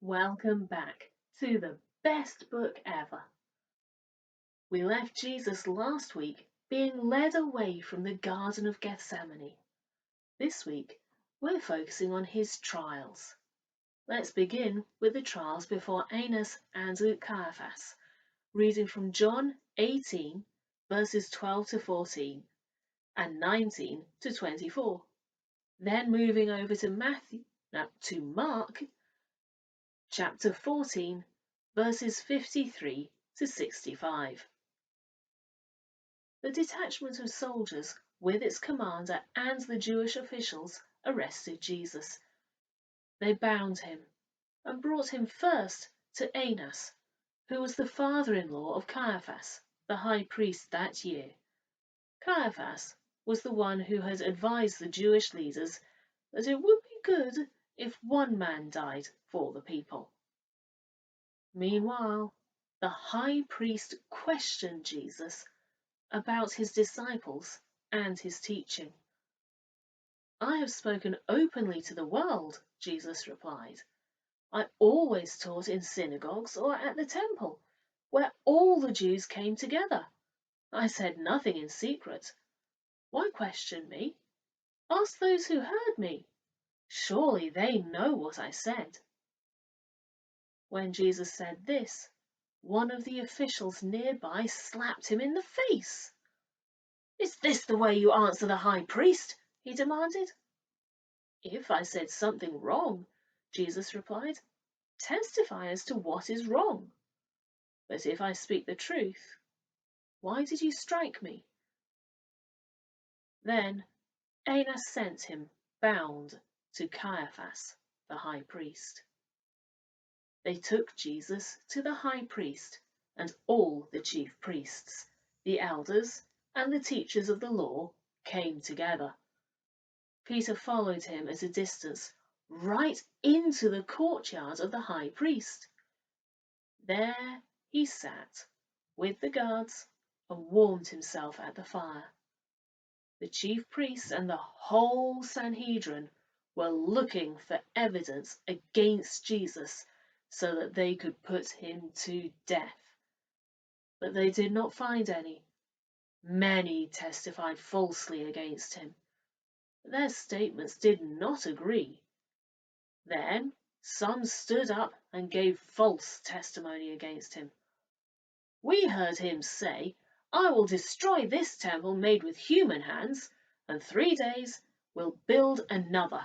Welcome back to the best book ever. We left Jesus last week being led away from the Garden of Gethsemane. This week, we're focusing on his trials. Let's begin with the trials before Annas and Caiaphas, reading from John 18, verses 12 to 14, and 19 to 24. Then moving over to Mark chapter 14, verses 53 to 65. The detachment of soldiers, with its commander and the Jewish officials, arrested Jesus. They bound him and brought him first to Annas, who was the father-in-law of Caiaphas, the high priest that year. Caiaphas was the one who had advised the Jewish leaders that it would be good if one man died for the people. Meanwhile, the high priest questioned Jesus about his disciples and his teaching. I have spoken openly to the world, Jesus replied. I always taught in synagogues or at the temple, where all the Jews came together. I said nothing in secret. Why question me? Ask those who heard me. Surely they know what I said. When Jesus said this, one of the officials nearby slapped him in the face. Is this the way you answer the high priest? He demanded. If I said something wrong, Jesus replied, testify as to what is wrong. But if I speak the truth, why did you strike me? Then Annas sent him bound to Caiaphas, the high priest. They took Jesus to the high priest and all the chief priests, the elders, and the teachers of the law came together. Peter followed him at a distance, right into the courtyard of the high priest. There he sat with the guards and warmed himself at the fire. The chief priests and the whole Sanhedrin were looking for evidence against Jesus so that they could put him to death. But they did not find any. Many testified falsely against him. Their statements did not agree. Then some stood up and gave false testimony against him. We heard him say, I will destroy this temple made with human hands, and 3 days will build another,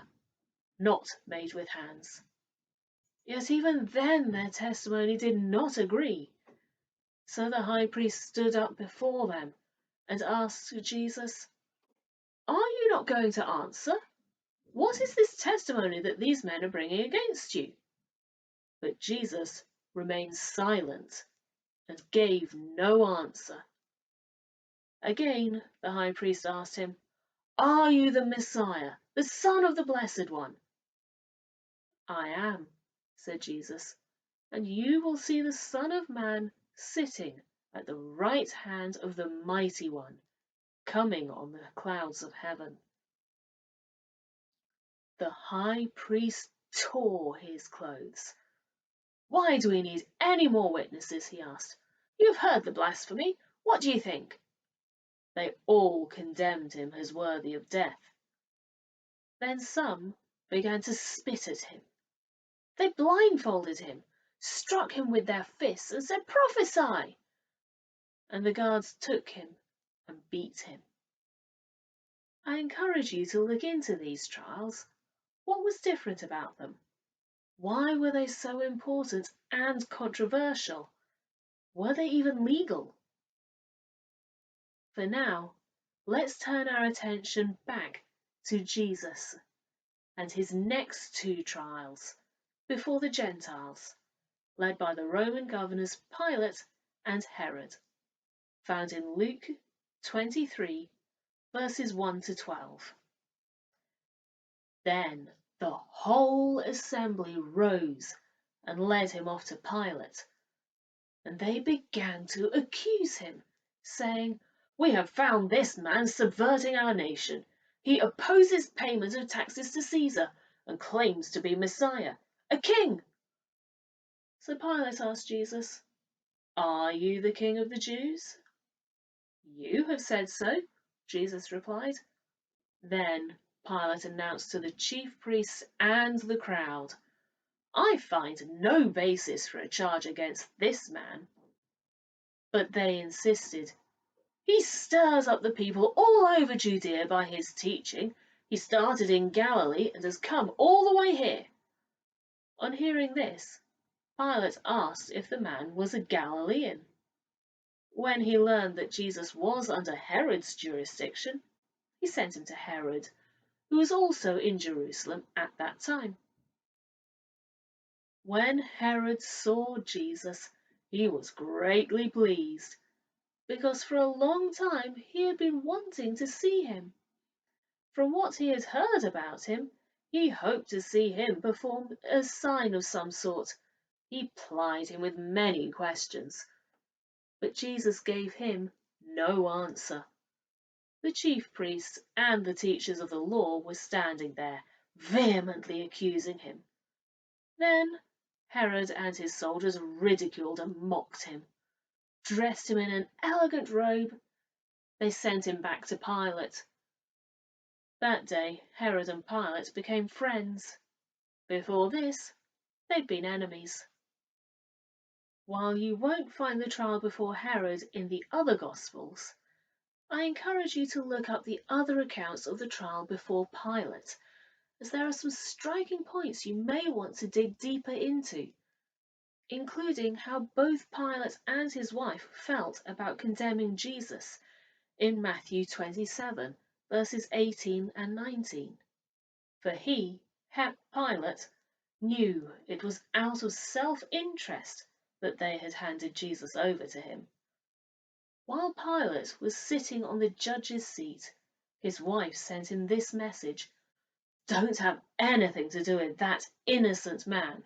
not made with hands. Yet even then their testimony did not agree. So the high priest stood up before them and asked Jesus, Are you not going to answer? What is this testimony that these men are bringing against you? But Jesus remained silent and gave no answer. Again the high priest asked him, Are you the Messiah, the Son of the Blessed One? I am, said Jesus, and you will see the Son of Man sitting at the right hand of the Mighty One, coming on the clouds of heaven. The high priest tore his clothes. Why do we need any more witnesses? He asked. You've heard the blasphemy. What do you think? They all condemned him as worthy of death. Then some began to spit at him. They blindfolded him, struck him with their fists, and said, Prophesy! And the guards took him and beat him. I encourage you to look into these trials. What was different about them? Why were they so important and controversial? Were they even legal? For now, let's turn our attention back to Jesus and his next 2 trials before the Gentiles, led by the Roman governors Pilate and Herod, found in Luke 23, verses 1 to 12. Then the whole assembly rose and led him off to Pilate, and they began to accuse him, saying, We have found this man subverting our nation. He opposes payment of taxes to Caesar and claims to be Messiah, a king. So Pilate asked Jesus, "Are you the king of the Jews?" "You have said so," Jesus replied. Then Pilate announced to the chief priests and the crowd, "I find no basis for a charge against this man." But they insisted, "He stirs up the people all over Judea by his teaching. He started in Galilee and has come all the way here." On hearing this, Pilate asked if the man was a Galilean. When he learned that Jesus was under Herod's jurisdiction, he sent him to Herod, who was also in Jerusalem at that time. When Herod saw Jesus, he was greatly pleased, because for a long time he had been wanting to see him. From what he had heard about him, he hoped to see him perform a sign of some sort. He plied him with many questions, but Jesus gave him no answer. The chief priests and the teachers of the law were standing there, vehemently accusing him. Then Herod and his soldiers ridiculed and mocked him, dressed him in an elegant robe. They sent him back to Pilate. That day, Herod and Pilate became friends. Before this, they'd been enemies. While you won't find the trial before Herod in the other Gospels, I encourage you to look up the other accounts of the trial before Pilate, as there are some striking points you may want to dig deeper into, including how both Pilate and his wife felt about condemning Jesus in Matthew 27, verses 18 and 19. For Pilate, knew it was out of self-interest that they had handed Jesus over to him. While Pilate was sitting on the judge's seat, his wife sent him this message: "Don't have anything to do with that innocent man,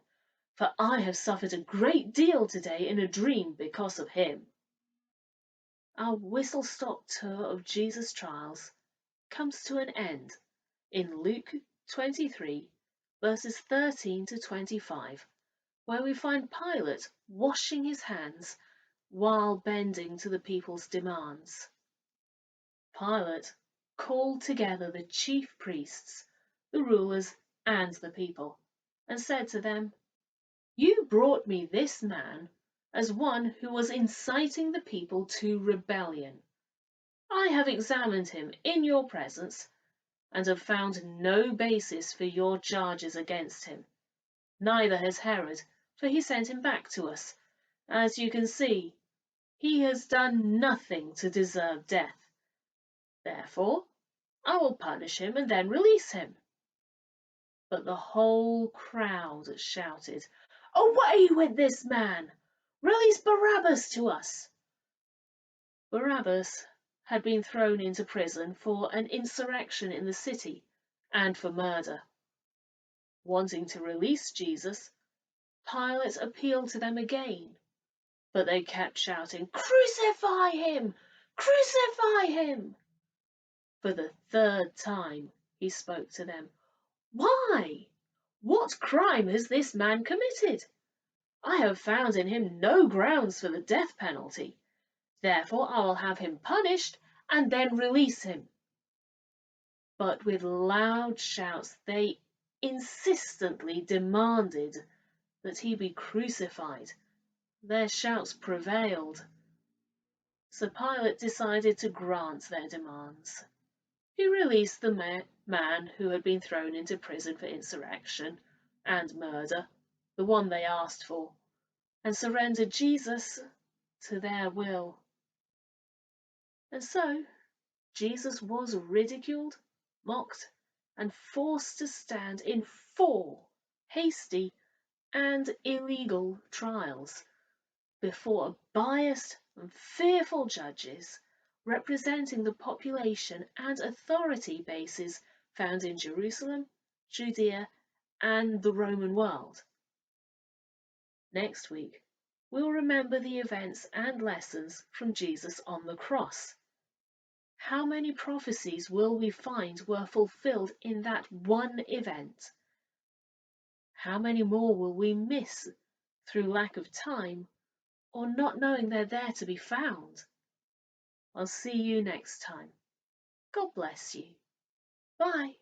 for I have suffered a great deal today in a dream because of him." Our whistle-stop tour of Jesus' trials comes to an end in Luke 23, verses 13 to 25, where we find Pilate washing his hands while bending to the people's demands. Pilate called together the chief priests, the rulers, and the people, and said to them, "You brought me this man as one who was inciting the people to rebellion. I have examined him in your presence and have found no basis for your charges against him. Neither has Herod, for he sent him back to us. As you can see, he has done nothing to deserve death. Therefore, I will punish him and then release him." But the whole crowd shouted, "Away with this man! Release Barabbas to us!" Barabbas had been thrown into prison for an insurrection in the city and for murder. Wanting to release Jesus, Pilate appealed to them again, but they kept shouting, "Crucify him! Crucify him!" For the third time he spoke to them. "Why? What crime has this man committed? I have found in him no grounds for the death penalty. Therefore I will have him punished and then release him." But with loud shouts they insistently demanded that he be crucified. Their shouts prevailed. So Pilate decided to grant their demands. He released the man who had been thrown into prison for insurrection and murder, the one they asked for, and surrendered Jesus to their will. And so Jesus was ridiculed, mocked, and forced to stand in 4 hasty and illegal trials before biased and fearful judges representing the population and authority bases found in Jerusalem, Judea, and the Roman world. Next week, we'll remember the events and lessons from Jesus on the cross. How many prophecies will we find were fulfilled in that one event? How many more will we miss through lack of time or not knowing they're there to be found. I'll see you next time. God bless you. Bye.